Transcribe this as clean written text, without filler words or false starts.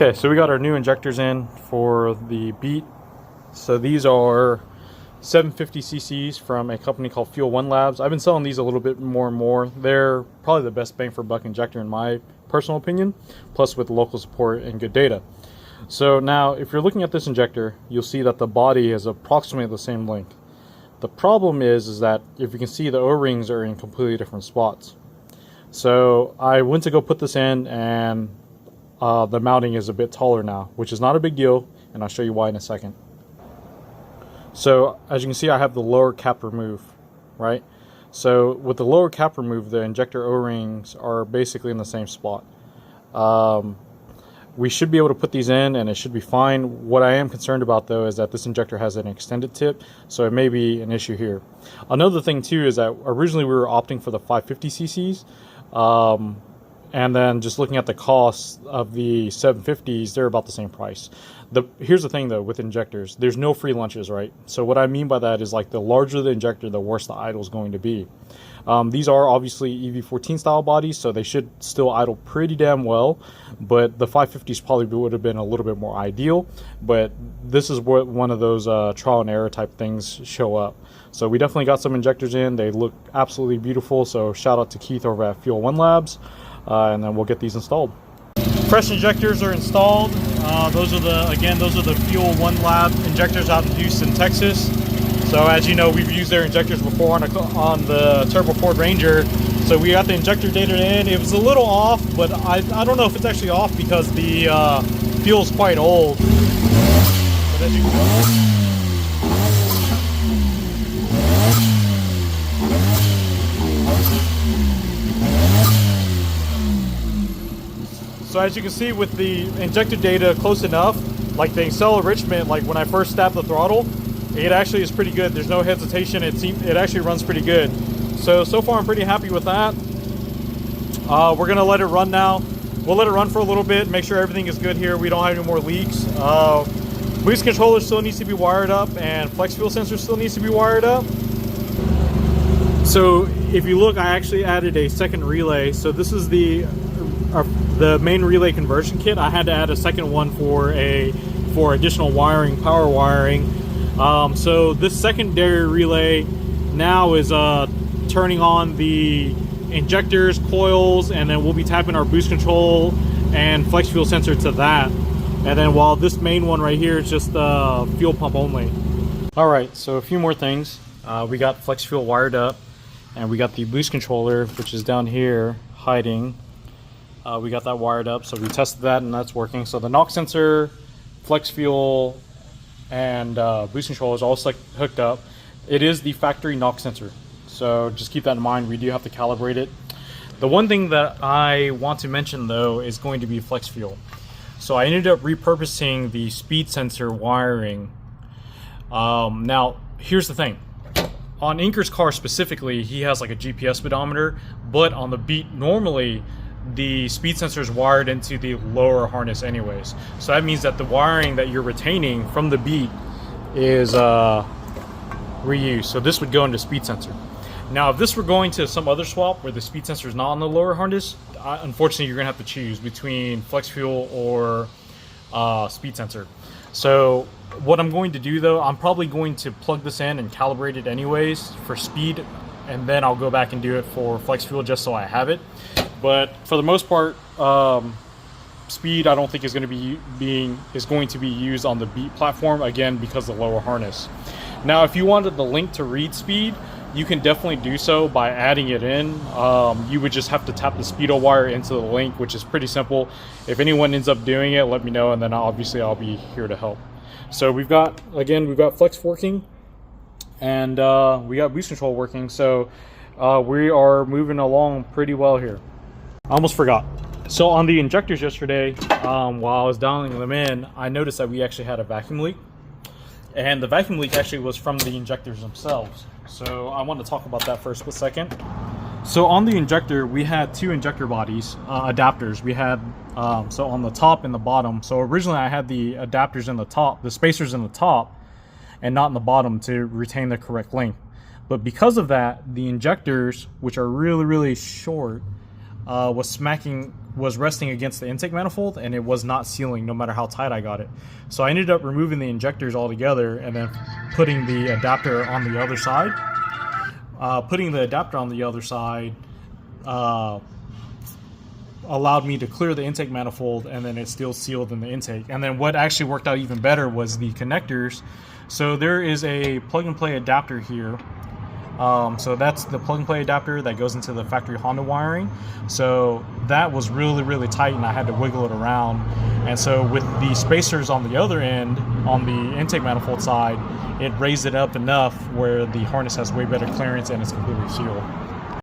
Okay, so we got our new injectors in for the Beat. So these are 750 cc's from a company called Fuel One Labs. I've been selling these a little bit more and more. They're probably the best bang for buck injector in my personal opinion, plus with local support and good data. So now if you're looking at this injector, you'll see that the body is approximately the same length. The problem is that if you can see, the O-rings are in completely different spots. So I went to go put this in, and the mounting is a bit taller now, which is not a big deal, and I'll show you why in a second. So as you can see, I have the lower cap remove, right? So with the lower cap remove, the injector O-rings are basically in the same spot. We should be able to put these in and it should be fine. What I am concerned about though is that this injector has an extended tip, so it may be an issue here. Another thing too is that originally we were opting for the 550 cc's, and then just looking at the cost of the 750s, they're about the same price. Here's the thing though with injectors, there's no free lunches, right? So what I mean by that is, like, the larger the injector, the worse the idle is going to be. These are obviously EV14 style bodies, so they should still idle pretty damn well, but the 550s probably would have been a little bit more ideal. But this is what one of those trial and error type things show up. So we definitely got some injectors in. They look absolutely beautiful, so shout out to Keith over at Fuel One Labs. And then we'll get these installed. Fresh injectors are installed. Those are the Fuel One Lab injectors out in Houston, Texas. So as you know, we've used their injectors before on the Turbo Ford Ranger. So we got the injector data in. It was a little off, but I don't know if it's actually off because the fuel's quite old. But as you can So as you can see with the injector data close enough, like the accel enrichment, like when I first tapped the throttle, it actually is pretty good. There's no hesitation. It actually runs pretty good. So far I'm pretty happy with that. We're gonna let it run now. We'll let it run for a little bit, make sure everything is good here. We don't have any more leaks. Boost controller still needs to be wired up, and flex fuel sensor still needs to be wired up. So if you look, I actually added a second relay. So this is the main relay conversion kit. I had to add a second one for additional wiring, power wiring. So this secondary relay now is turning on the injectors, coils, and then we'll be tapping our boost control and flex fuel sensor to that. And then while this main one right here is just fuel pump only. All right, so a few more things. We got flex fuel wired up, and we got the boost controller, which is down here hiding. We got that wired up, so we tested that and that's working. So the knock sensor, flex fuel, and boost controller is all hooked up. It is the factory knock sensor, so just keep that in mind. We do have to calibrate it. The one thing that I want to mention though is going to be flex fuel. So I ended up repurposing the speed sensor wiring. Now here's the thing. On Inker's car specifically, he has like a GPS speedometer, but on the Beat normally, the speed sensor is wired into the lower harness anyways. So that means that the wiring that you're retaining from the Beat is reused. So this would go into speed sensor. Now if this were going to some other swap where the speed sensor is not on the lower harness, unfortunately you're gonna have to choose between flex fuel or speed sensor. So what I'm going to do though, I'm probably going to plug this in and calibrate it anyways for speed, and then I'll go back and do it for flex fuel just so I have it. But for the most part, speed I don't think is going to be used on the Beat platform, again because of the lower harness. Now if you wanted the link to read speed, you can definitely do so by adding it in. You would just have to tap the speedo wire into the link, which is pretty simple. If anyone ends up doing it, let me know, and then obviously I'll be here to help. So we've got flex working, and we got boost control working, so we are moving along pretty well here. I almost forgot. So on the injectors yesterday, while I was dialing them in, I noticed that we actually had a vacuum leak, and the vacuum leak actually was from the injectors themselves. So I want to talk about that for a split second. So on the injector, we had two injector bodies, adapters. We had so on the top and the bottom. So originally I had the adapters in the top, the spacers in the top, and not in the bottom to retain the correct length. But because of that, the injectors, which are really, really short, was resting against the intake manifold, and it was not sealing no matter how tight I got it. So I ended up removing the injectors altogether and then putting the adapter on the other side. Putting the adapter on the other side allowed me to clear the intake manifold, and then it still sealed in the intake. And then what actually worked out even better was the connectors. So there is a plug and play adapter here. So that's the plug and play adapter that goes into the factory Honda wiring. So that was really, really tight, and I had to wiggle it around. And so with the spacers on the other end, on the intake manifold side, it raised it up enough where the harness has way better clearance and it's completely sealed.